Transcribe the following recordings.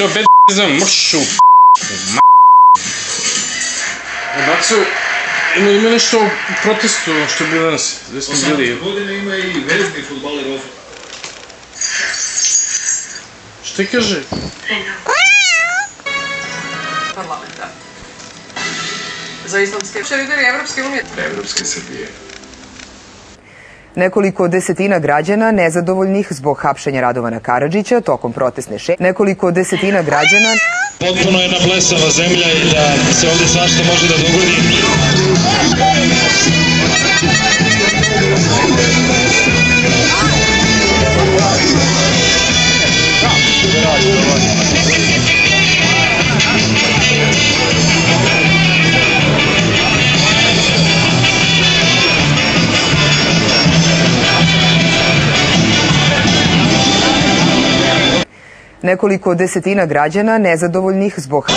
to bedizam, mršu, Bacu, ima nešto u protestu što je bilo danas, gde smo bili. 18 godina ima i vezni futbaler ovdje. Šta kaže? Parlamenta. Za islamske lideri Evropske unije. Evropske Srbije. Nekoliko desetina građana nezadovoljnih zbog hapšenja Radovana Karadžića tokom protestne šetnje. Nekoliko desetina građana... Potpuno jedna blesava zemlja i da se ovdje svašta može da dogodi. Nekoliko desetina građana nezadovoljnih zbog...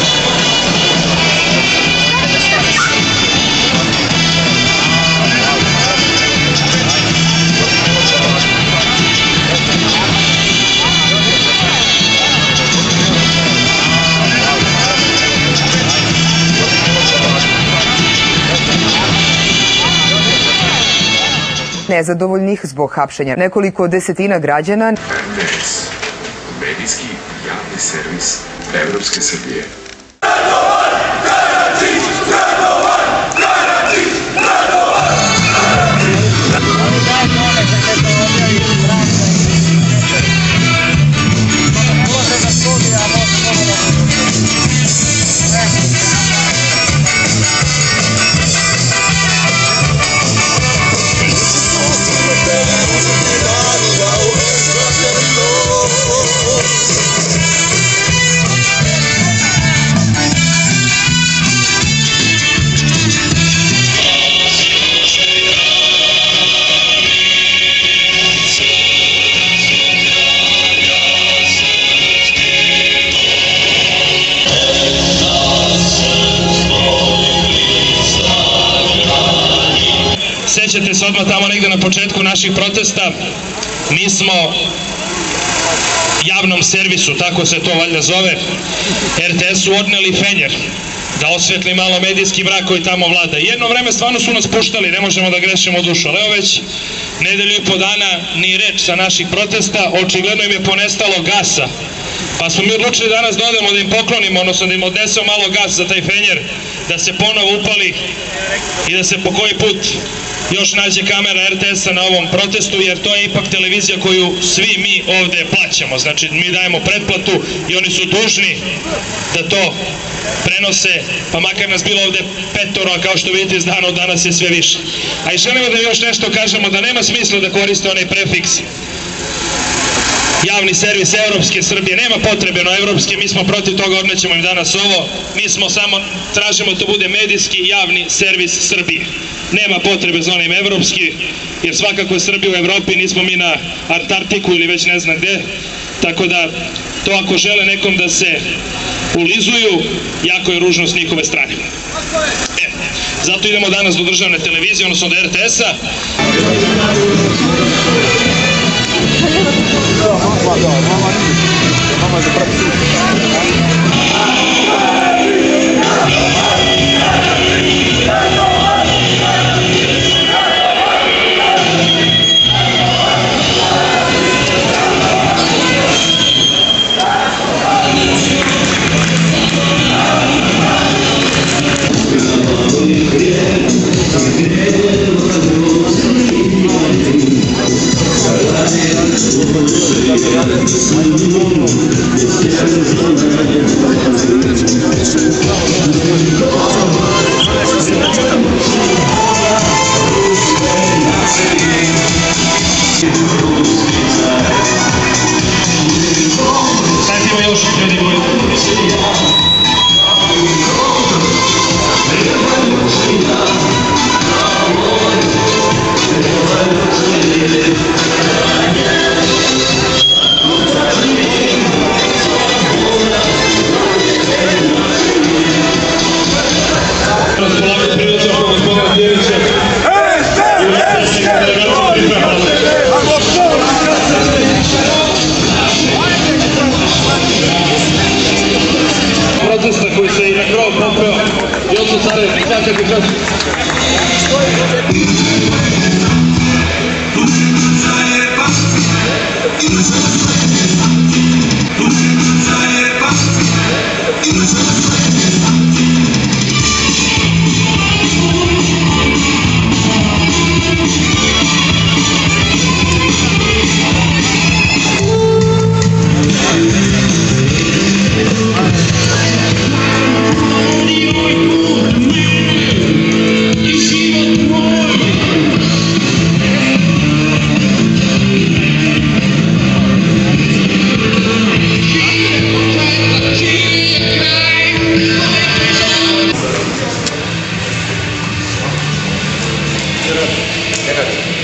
nezadovoljnih zbog hapšenja nekoliko desetina građana. RTS, medijski javni servis Evropske Srbije. Sećate se odmah tamo negde na početku naših protesta, mi smo javnom servisu, tako se to valjda zove, RTS-u odneli fenjer da osvetli malo medijski mrak koji tamo vlada. Jedno vreme stvarno su nas puštali, ne možemo da grešimo dušu, ali evo već nedelju i po dana ni reč sa naših protesta, očigledno im je ponestalo gasa. Pa smo mi odlučili danas da odemo da im poklonimo, odnosno da im odnesemo malo gas za taj fenjer, da se ponovo upali i da se po koji put još nađe kamera RTS-a na ovom protestu, jer to je ipak televizija koju svi mi ovde plaćamo. Znači, mi dajemo pretplatu i oni su dužni da to prenose, pa makar nas bilo ovde 5, a kao što vidite iz dana u danas je sve više. A i želimo da još nešto kažemo, da nema smisla da koriste onaj prefiks javni servis Evropske Srbije, nema potrebe na evropske, mi smo protiv toga, odnećemo im danas ovo, mi smo samo, tražimo da to bude medijski javni servis Srbije. Nema potrebe za onim evropski, jer svakako je Srbija u Evropi, nismo mi na Antarktiku ili već ne znam gde, tako da to ako žele nekom da se ulizuju, jako je ružno s njihove strane. Zato idemo danas do državne televizije, odnosno do RTS-a.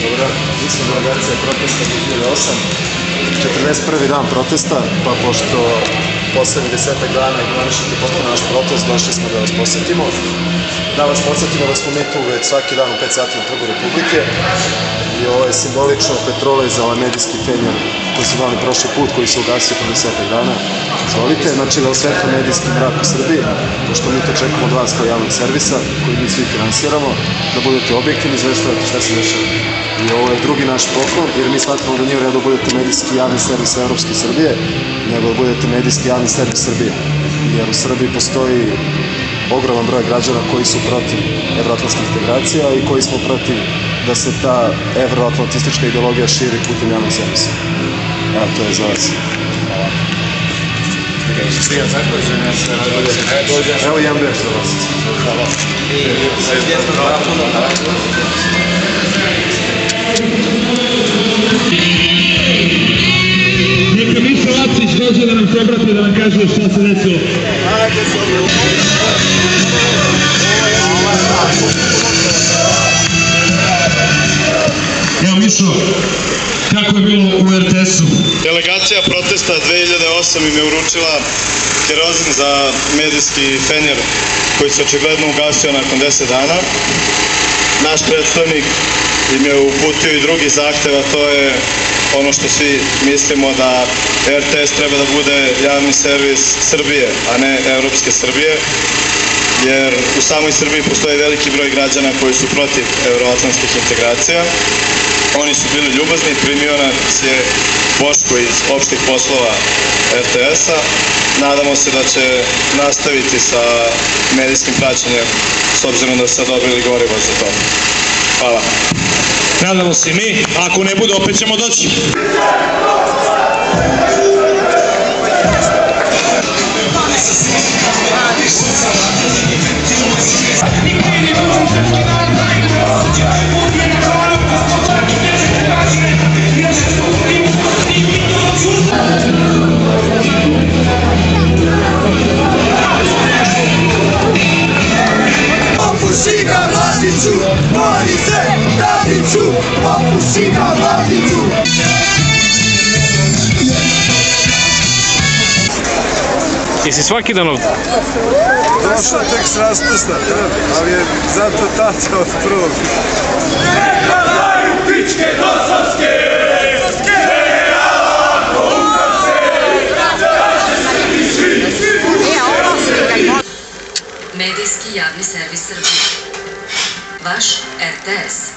Dobro, mi smo delegacija protesta 2008, 41. dan protesta, pa pošto poslednjih 10 dana ignorišete potpuno naš protest, došli smo da vas posetimo. Da vas posetimo da smo mi tu već svaki dan u 5 sati na Trgu Republike i ovo je simbolično petrole za ovaj medijski fenjer koji su imali prošli put, koji se ugasio po 10 dana. Izvolite, znači da osvetlo medijski mrak u Srbiji, pošto mi to čekamo od vas kao javnog servisa, koji mi svi finansiramo, da budete objektivni, izveštavate šta se dešava. I ovo je drugi naš poklon, jer mi smatramo da nije u redu da budete medijski javni servis Evropske Srbije, nego da budete medijski javni servis Srbije. Jer u Srbiji postoji ogroman broj građana koji su protiv evroatlantskih integracija i koji smo protiv da se ta evroatlantistička ideologija širi putem javnog servisa. Evo, to je za vas. Evo jedan beš za vas. Neka Miša Lacić dođe da nam se obrati, da nam kaže šta se desilo. Evo Mišo, kako je bilo u RTS-u? Delegacija protesta 2008 im je uručila kerozin za medijski fenjer koji se očigledno ugasio nakon 10 dana. Naš predstavnik im je uputio i drugi zahtev, a to je ono što svi mislimo da RTS treba da bude javni servis Srbije, a ne Evropske Srbije, jer u samoj Srbiji postoji veliki broj građana koji su protiv evroatlantskih integracija. Oni su bili ljubazni, primio nas je Boško iz opštih poslova RTS-a. Nadamo se da će nastaviti sa medijskim praćenjem, s obzirom da ste dobili gorivo za to. Hvala. Nadamo se i mi, ako ne bude opet ćemo doći. Opuši ga Vladiću, bori se Tadiću, opuši ga Vladiću. Jesi svaki dan ovdje? Došao tek s raspusta, ali je zato tata od prvog. Medijski javni servis Srbije. Vaš RTS.